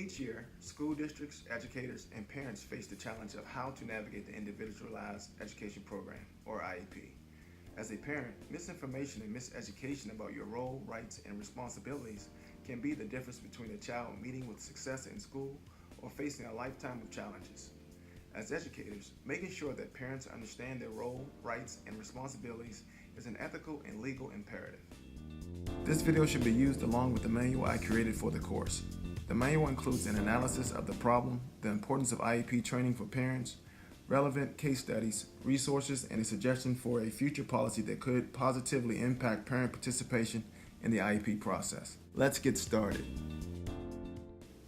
Each year, school districts, educators, and parents face the challenge of how to navigate the Individualized Education Program, or IEP. As a parent, misinformation and miseducation about your role, rights, and responsibilities can be the difference between a child meeting with success in school or facing a lifetime of challenges. As educators, making sure that parents understand their role, rights, and responsibilities is an ethical and legal imperative. This video should be used along with the manual I created for the course. The manual includes an analysis of the problem, the importance of IEP training for parents, relevant case studies, resources, and a suggestion for a future policy that could positively impact parent participation in the IEP process. Let's get started.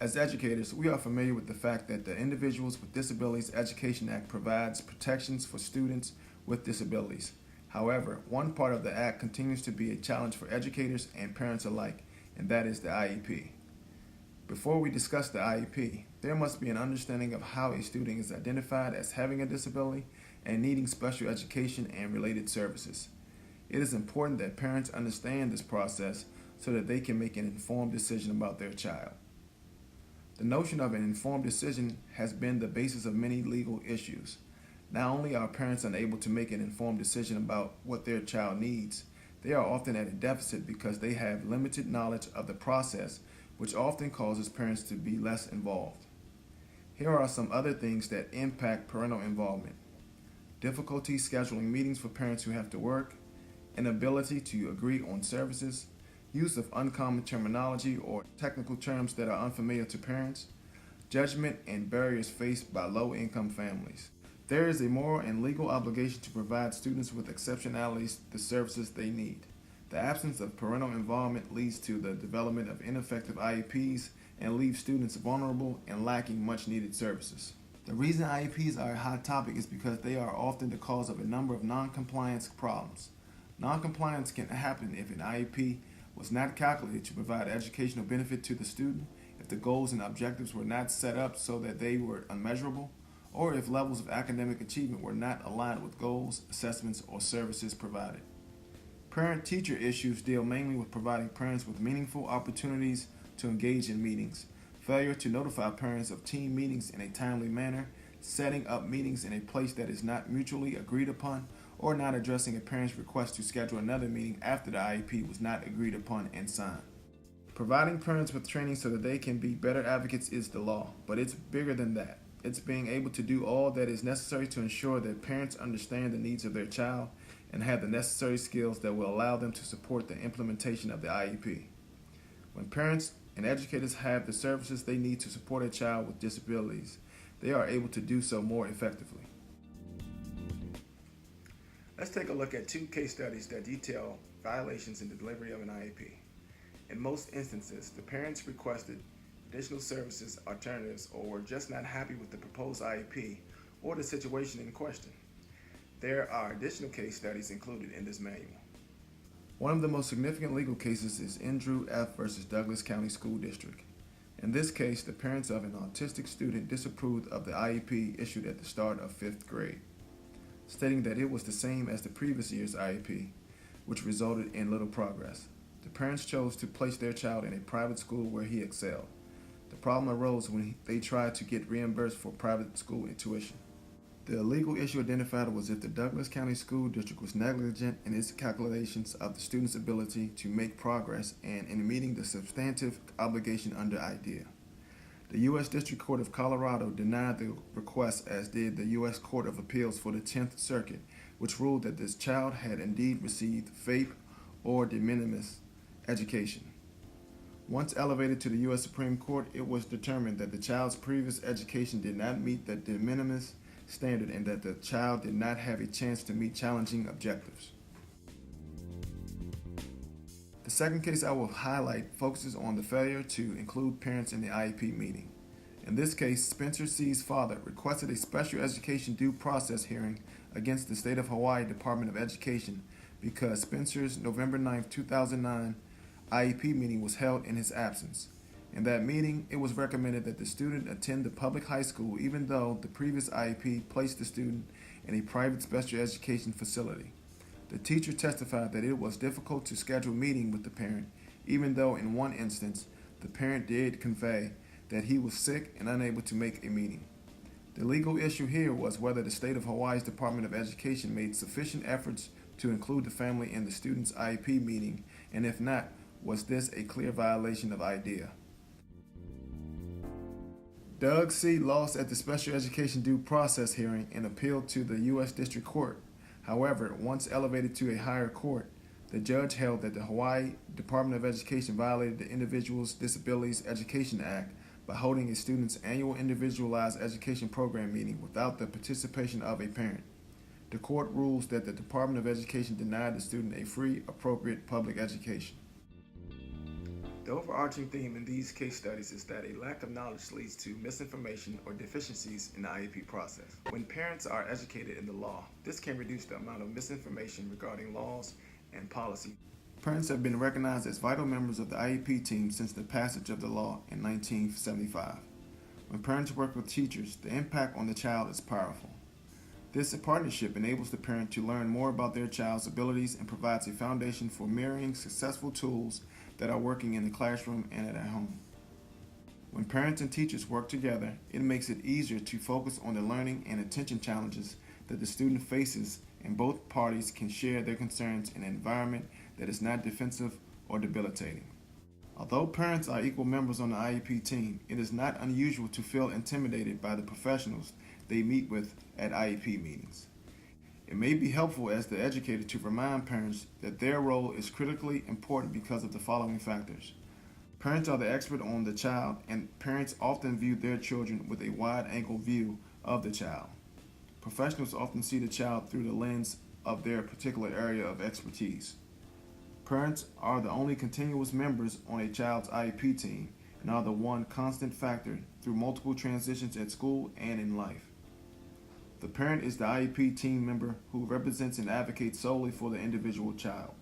As educators, we are familiar with the fact that the Individuals with Disabilities Education Act provides protections for students with disabilities. However, one part of the Act continues to be a challenge for educators and parents alike, and that is the IEP. Before we discuss the IEP, there must be an understanding of how a student is identified as having a disability and needing special education and related services. It is important that parents understand this process so that they can make an informed decision about their child. The notion of an informed decision has been the basis of many legal issues. Not only are parents unable to make an informed decision about what their child needs, they are often at a deficit because they have limited knowledge of the process, which often causes parents to be less involved. Here are some other things that impact parental involvement: difficulty scheduling meetings for parents who have to work, inability to agree on services, use of uncommon terminology or technical terms that are unfamiliar to parents, judgment and barriers faced by low-income families. There is a moral and legal obligation to provide students with exceptionalities the services they need. The absence of parental involvement leads to the development of ineffective IEPs and leaves students vulnerable and lacking much-needed services. The reason IEPs are a hot topic is because they are often the cause of a number of non-compliance problems. Non-compliance can happen if an IEP was not calculated to provide educational benefit to the student, if the goals and objectives were not set up so that they were unmeasurable, or if levels of academic achievement were not aligned with goals, assessments, or services provided. Parent-teacher issues deal mainly with providing parents with meaningful opportunities to engage in meetings, failure to notify parents of team meetings in a timely manner, setting up meetings in a place that is not mutually agreed upon, or not addressing a parent's request to schedule another meeting after the IEP was not agreed upon and signed. Providing parents with training so that they can be better advocates is the law, but it's bigger than that. It's being able to do all that is necessary to ensure that parents understand the needs of their child and have the necessary skills that will allow them to support the implementation of the IEP. When parents and educators have the services they need to support a child with disabilities, they are able to do so more effectively. Let's take a look at two case studies that detail violations in the delivery of an IEP. In most instances, the parents requested additional services, alternatives, or were just not happy with the proposed IEP or the situation in question. There are additional case studies included in this manual. One of the most significant legal cases is Andrew F. versus Douglas County School District. In this case, the parents of an autistic student disapproved of the IEP issued at the start of 5th grade, stating that it was the same as the previous year's IEP, which resulted in little progress. The parents chose to place their child in a private school where he excelled. The problem arose when they tried to get reimbursed for private school tuition. The legal issue identified was if the Douglas County School District was negligent in its calculations of the student's ability to make progress and in meeting the substantive obligation under IDEA. The U.S. District Court of Colorado denied the request, as did the U.S. Court of Appeals for the 10th Circuit, which ruled that this child had indeed received FAPE or de minimis education. Once elevated to the U.S. Supreme Court, it was determined that the child's previous education did not meet the de minimis standard and that the child did not have a chance to meet challenging objectives. The second case I will highlight focuses on the failure to include parents in the IEP meeting. In this case, Spencer C.'s father requested a special education due process hearing against the State of Hawaii Department of Education because Spencer's November 9, 2009 IEP meeting was held in his absence. In that meeting, it was recommended that the student attend the public high school even though the previous IEP placed the student in a private special education facility. The teacher testified that it was difficult to schedule a meeting with the parent, even though in one instance, the parent did convey that he was sick and unable to make a meeting. The legal issue here was whether the state of Hawaii's Department of Education made sufficient efforts to include the family in the student's IEP meeting, and if not, was this a clear violation of IDEA? Doug C. lost at the special education due process hearing and appealed to the U.S. District Court. However, once elevated to a higher court, the judge held that the Hawaii Department of Education violated the Individuals Disabilities Education Act by holding a student's annual individualized education program meeting without the participation of a parent. The court rules that the Department of Education denied the student a free, appropriate public education. The overarching theme in these case studies is that a lack of knowledge leads to misinformation or deficiencies in the IEP process. When parents are educated in the law, this can reduce the amount of misinformation regarding laws and policy. Parents have been recognized as vital members of the IEP team since the passage of the law in 1975. When parents work with teachers, the impact on the child is powerful. This partnership enables the parent to learn more about their child's abilities and provides a foundation for mirroring successful tools that are working in the classroom and at home. When parents and teachers work together, it makes it easier to focus on the learning and attention challenges that the student faces, and both parties can share their concerns in an environment that is not defensive or debilitating. Although parents are equal members on the IEP team, it is not unusual to feel intimidated by the professionals they meet with at IEP meetings. It may be helpful as the educator to remind parents that their role is critically important because of the following factors. Parents are the expert on the child, and parents often view their children with a wide-angle view of the child. Professionals often see the child through the lens of their particular area of expertise. Parents are the only continuous members on a child's IEP team and are the one constant factor through multiple transitions at school and in life. The parent is the IEP team member who represents and advocates solely for the individual child.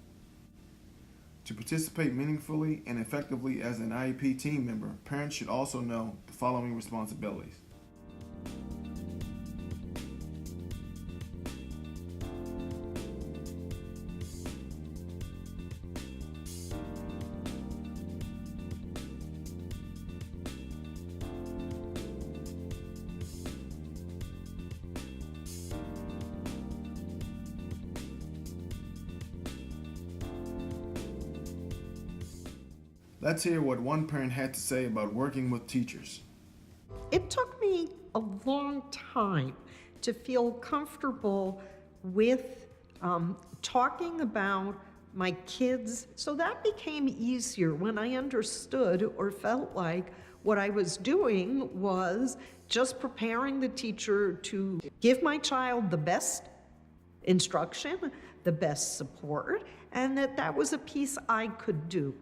To participate meaningfully and effectively as an IEP team member, parents should also know the following responsibilities. Let's hear what one parent had to say about working with teachers. It took me a long time to feel comfortable with talking about my kids, so that became easier when I understood or felt like what I was doing was just preparing the teacher to give my child the best instruction, the best support, and that was a piece I could do.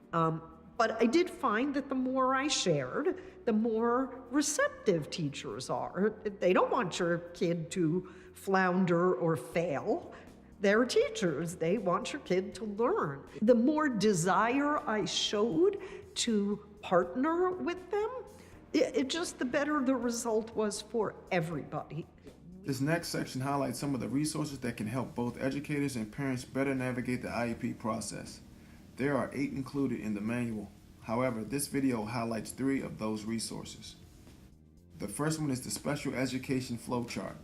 But I did find that the more I shared, the more receptive teachers are. They don't want your kid to flounder or fail. They're teachers. They want your kid to learn. The more desire I showed to partner with them, the better the result was for everybody. This next section highlights some of the resources that can help both educators and parents better navigate the IEP process. There are 8 included in the manual. However, this video highlights 3 of those resources. The first one is the Special Education Flowchart.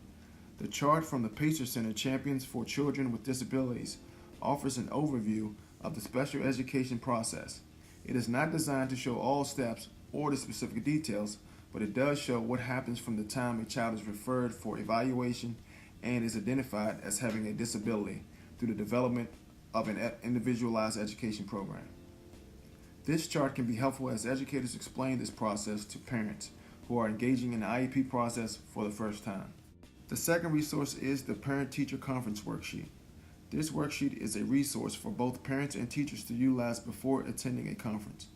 The chart from the Pacer Center Champions for Children with Disabilities offers an overview of the special education process. It is not designed to show all steps or the specific details, but it does show what happens from the time a child is referred for evaluation and is identified as having a disability through the development of an individualized education program. This chart can be helpful as educators explain this process to parents who are engaging in the IEP process for the first time. The second resource is the Parent-Teacher Conference Worksheet. This worksheet is a resource for both parents and teachers to utilize before attending a conference.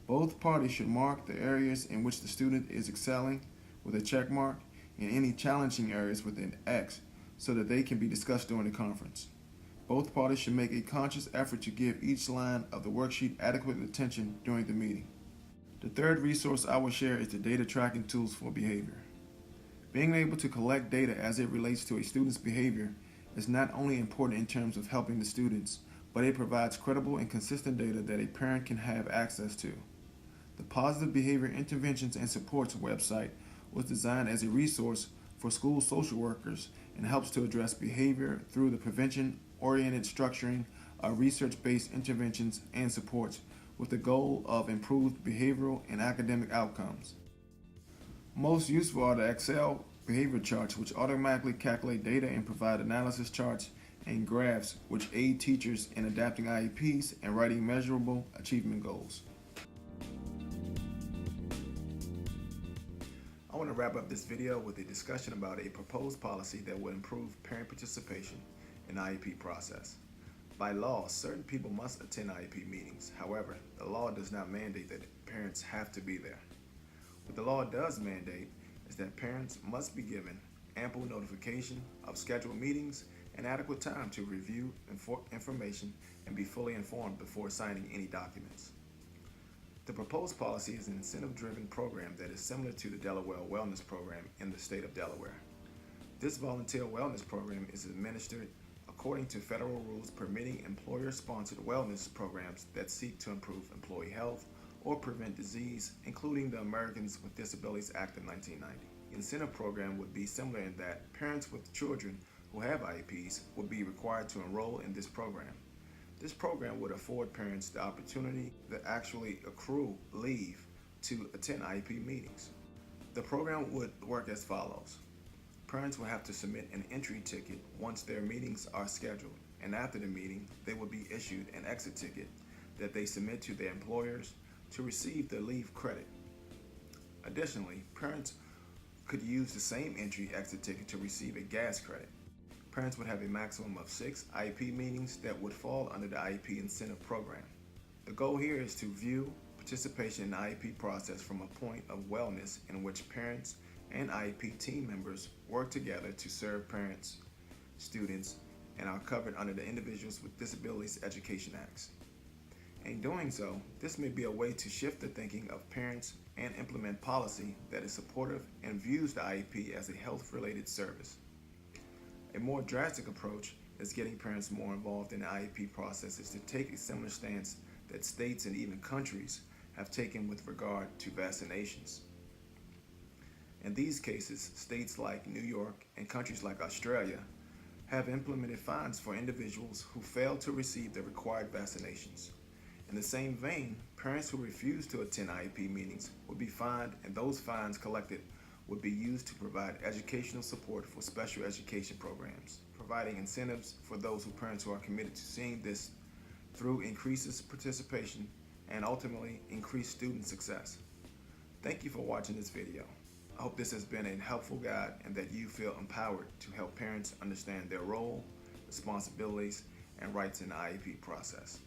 Both parties should mark the areas in which the student is excelling with a check mark and any challenging areas with an X so that they can be discussed during the conference. Both parties should make a conscious effort to give each line of the worksheet adequate attention during the meeting. The third resource I will share is the data tracking tools for behavior. Being able to collect data as it relates to a student's behavior is not only important in terms of helping the students, but it provides credible and consistent data that a parent can have access to. The Positive Behavior Interventions and Supports website was designed as a resource for school social workers and helps to address behavior through the prevention-oriented structuring of research-based interventions and supports with the goal of improved behavioral and academic outcomes. Most useful are the Excel behavior charts, which automatically calculate data and provide analysis charts and graphs which aid teachers in adapting IEPs and writing measurable achievement goals. I want to wrap up this video with a discussion about a proposed policy that will improve parent participation in the IEP process. By law, certain people must attend IEP meetings. However, the law does not mandate that parents have to be there. What the law does mandate is that parents must be given ample notification of scheduled meetings and adequate time to review information and be fully informed before signing any documents. The proposed policy is an incentive-driven program that is similar to the Delaware Wellness Program in the state of Delaware. This volunteer wellness program is administered according to federal rules permitting employer-sponsored wellness programs that seek to improve employee health or prevent disease, including the Americans with Disabilities Act of 1990. The incentive program would be similar in that parents with children who have IEPs would be required to enroll in this program. This program would afford parents the opportunity to actually accrue leave to attend IEP meetings. The program would work as follows. Parents will have to submit an entry ticket once their meetings are scheduled, and after the meeting, they will be issued an exit ticket that they submit to their employers to receive the leave credit. Additionally, parents could use the same entry exit ticket to receive a gas credit. Parents would have a maximum of 6 IEP meetings that would fall under the IEP incentive program. The goal here is to view participation in the IEP process from a point of wellness in which parents and IEP team members work together to serve parents, students, and are covered under the Individuals with Disabilities Education Acts. In doing so, this may be a way to shift the thinking of parents and implement policy that is supportive and views the IEP as a health-related service. A more drastic approach is getting parents more involved in the IEP process is to take a similar stance that states and even countries have taken with regard to vaccinations. In these cases, states like New York and countries like Australia have implemented fines for individuals who fail to receive the required vaccinations. In the same vein, parents who refuse to attend IEP meetings would be fined, and those fines collected would be used to provide educational support for special education programs, providing incentives for those parents who are committed to seeing this through increases participation and ultimately increased student success. Thank you for watching this video. I hope this has been a helpful guide and that you feel empowered to help parents understand their role, responsibilities, and rights in the IEP process.